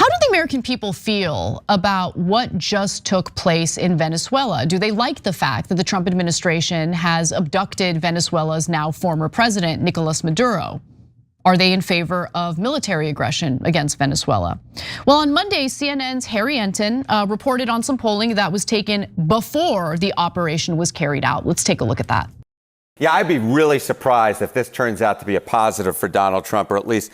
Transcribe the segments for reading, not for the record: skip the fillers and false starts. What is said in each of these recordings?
How do the American people feel about what just took place in Venezuela? Do they like the fact that the Trump administration has abducted Venezuela's now former president, Nicolas Maduro? Are they in favor of military aggression against Venezuela? Well, on Monday, CNN's Harry Enten reported on some polling that was taken before the operation was carried out. Let's take a look at that. Yeah, I'd be really surprised if this turns out to be a positive for Donald Trump, or at least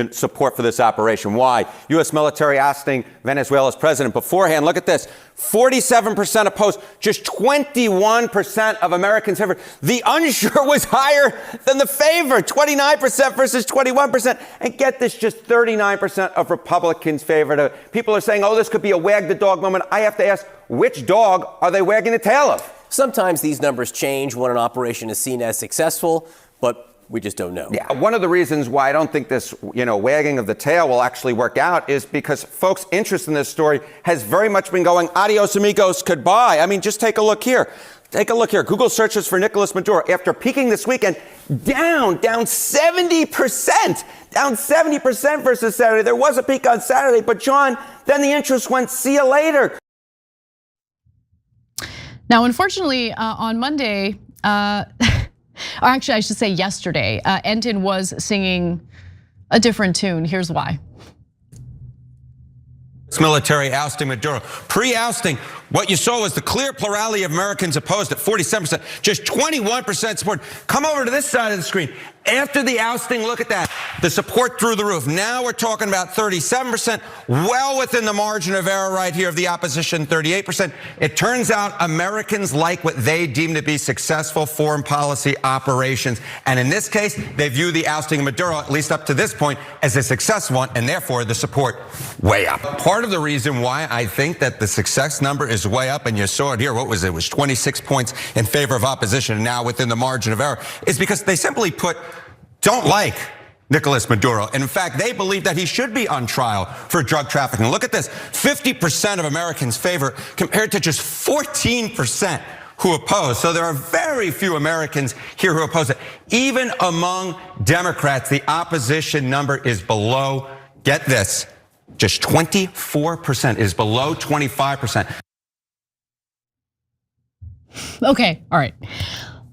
support for this operation. Why? U.S. military ousting Venezuela's president beforehand. Look at this. 47% opposed, just 21% of Americans favored. The unsure was higher than the favor, 29% versus 21%. And get this, just 39% of Republicans favored it. People are saying, oh, this could be a wag the dog moment. I have to ask, which dog are they wagging the tail of? Sometimes these numbers change when an operation is seen as successful, but we just don't know. Yeah, one of the reasons why I don't think this, wagging of the tail will actually work out is because folks' interest in this story has very much been going adios amigos, goodbye. I mean, just take a look here. Take a look here. Google searches for Nicolas Maduro after peaking this weekend, down 70%, down 70% versus Saturday. There was a peak on Saturday, but John, then the interest went, see you later. Now, unfortunately, on Monday, or actually I should say yesterday, Enten was singing a different tune. Here's why. Military ousting Maduro. Pre-ousting, what you saw was the clear plurality of Americans opposed at 47%, just 21% support. Come over to this side of the screen. After the ousting, look at that. The support through the roof. Now we're talking about 37%, well within the margin of error right here of the opposition, 38%. It turns out Americans like what they deem to be successful foreign policy operations. And in this case, they view the ousting of Maduro, at least up to this point, as a successful one, and therefore the support way up. Part of the reason why I think that the success number is way up, and you saw it here, what was it? It was 26 points in favor of opposition, and now within the margin of error, is because they simply don't like Nicolas Maduro. And in fact, they believe that he should be on trial for drug trafficking. Look at this, 50% of Americans favor compared to just 14% who oppose. So there are very few Americans here who oppose it. Even among Democrats, the opposition number is below, get this, just 24%, is below 25%. Okay, all right.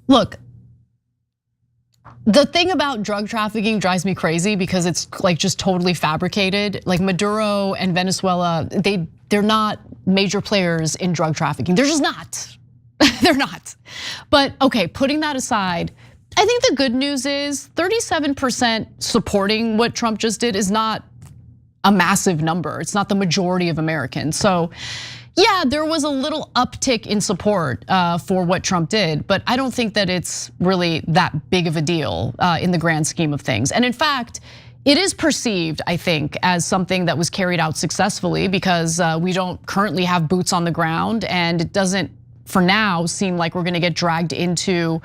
Look, the thing about drug trafficking drives me crazy because it's like just totally fabricated. Like Maduro and Venezuela, they're not major players in drug trafficking. They're just not. They're not. But okay, putting that aside, I think the good news is 37% supporting what Trump just did is not a massive number. It's not the majority of Americans. So yeah, there was a little uptick in support for what Trump did, but I don't think that it's really that big of a deal in the grand scheme of things. And in fact, it is perceived, I think, as something that was carried out successfully because we don't currently have boots on the ground, and it doesn't, for now, seem like we're gonna get dragged into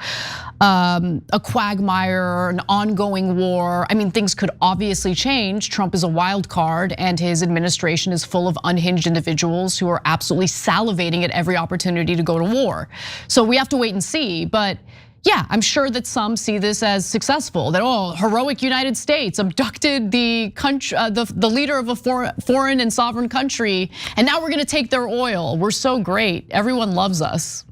a quagmire, an ongoing war. I mean, things could obviously change. Trump is a wild card, and his administration is full of unhinged individuals who are absolutely salivating at every opportunity to go to war. So we have to wait and see, but yeah, I'm sure that some see this as successful, that heroic United States abducted the country, the leader of a foreign and sovereign country, and now we're gonna take their oil. We're so great, everyone loves us.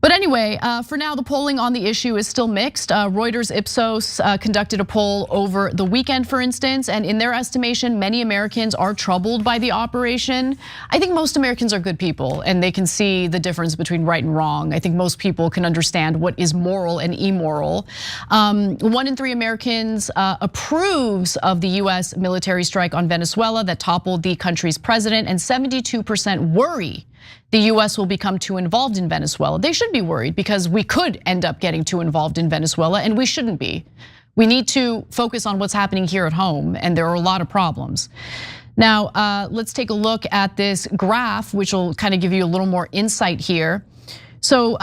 But anyway, for now, the polling on the issue is still mixed. Reuters Ipsos conducted a poll over the weekend, for instance, and in their estimation, many Americans are troubled by the operation. I think most Americans are good people, and they can see the difference between right and wrong. I think most people can understand what is moral and immoral. 1 in 3 Americans approves of the US military strike on Venezuela that toppled the country's president, and 72% worry the US will become too involved in Venezuela. They should be worried because we could end up getting too involved in Venezuela, and we shouldn't be. We need to focus on what's happening here at home, and there are a lot of problems. Now, let's take a look at this graph, which will kind of give you a little more insight here. So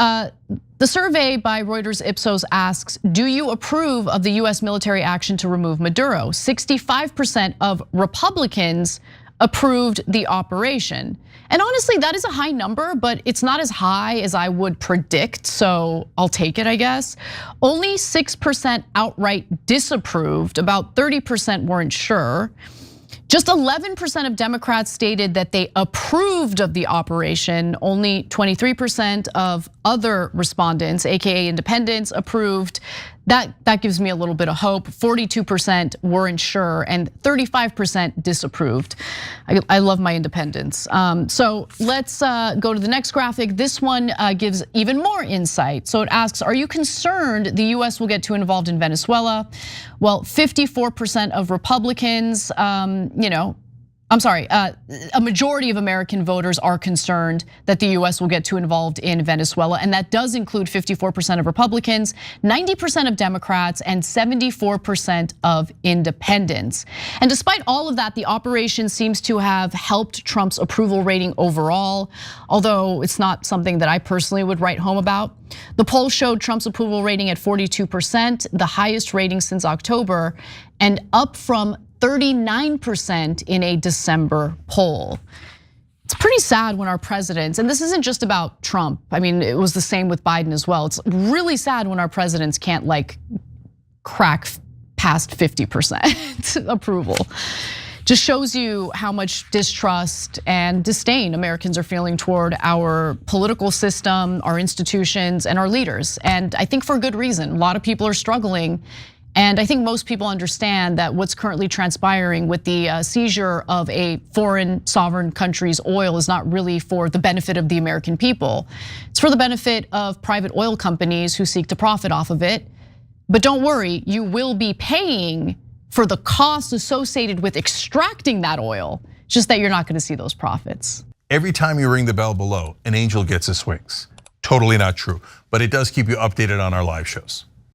the survey by Reuters Ipsos asks, do you approve of the US military action to remove Maduro? 65% of Republicans approved the operation. And honestly, that is a high number, but it's not as high as I would predict, so I'll take it, I guess. Only 6% outright disapproved, about 30% weren't sure. Just 11% of Democrats stated that they approved of the operation. Only 23% of other respondents, aka independents, approved. That gives me a little bit of hope. 42% weren't sure and 35% disapproved. I love my independents. So let's go to the next graphic. This one gives even more insight. So it asks, are you concerned the US will get too involved in Venezuela? Well, 54% of Republicans, a majority of American voters are concerned that the US will get too involved in Venezuela, and that does include 54% of Republicans, 90% of Democrats, and 74% of independents. And despite all of that, the operation seems to have helped Trump's approval rating overall, although it's not something that I personally would write home about. The poll showed Trump's approval rating at 42%, the highest rating since October, and up from 39% in a December poll. It's pretty sad when our presidents, and this isn't just about Trump, I mean, it was the same with Biden as well. It's really sad when our presidents can't crack past 50% approval. Just shows you how much distrust and disdain Americans are feeling toward our political system, our institutions, and our leaders. And I think for good reason. A lot of people are struggling. And I think most people understand that what's currently transpiring with the seizure of a foreign sovereign country's oil is not really for the benefit of the American people. It's for the benefit of private oil companies who seek to profit off of it. But don't worry, you will be paying for the costs associated with extracting that oil. It's just that you're not gonna see those profits. Every time you ring the bell below, an angel gets his wings. Totally not true, but it does keep you updated on our live shows.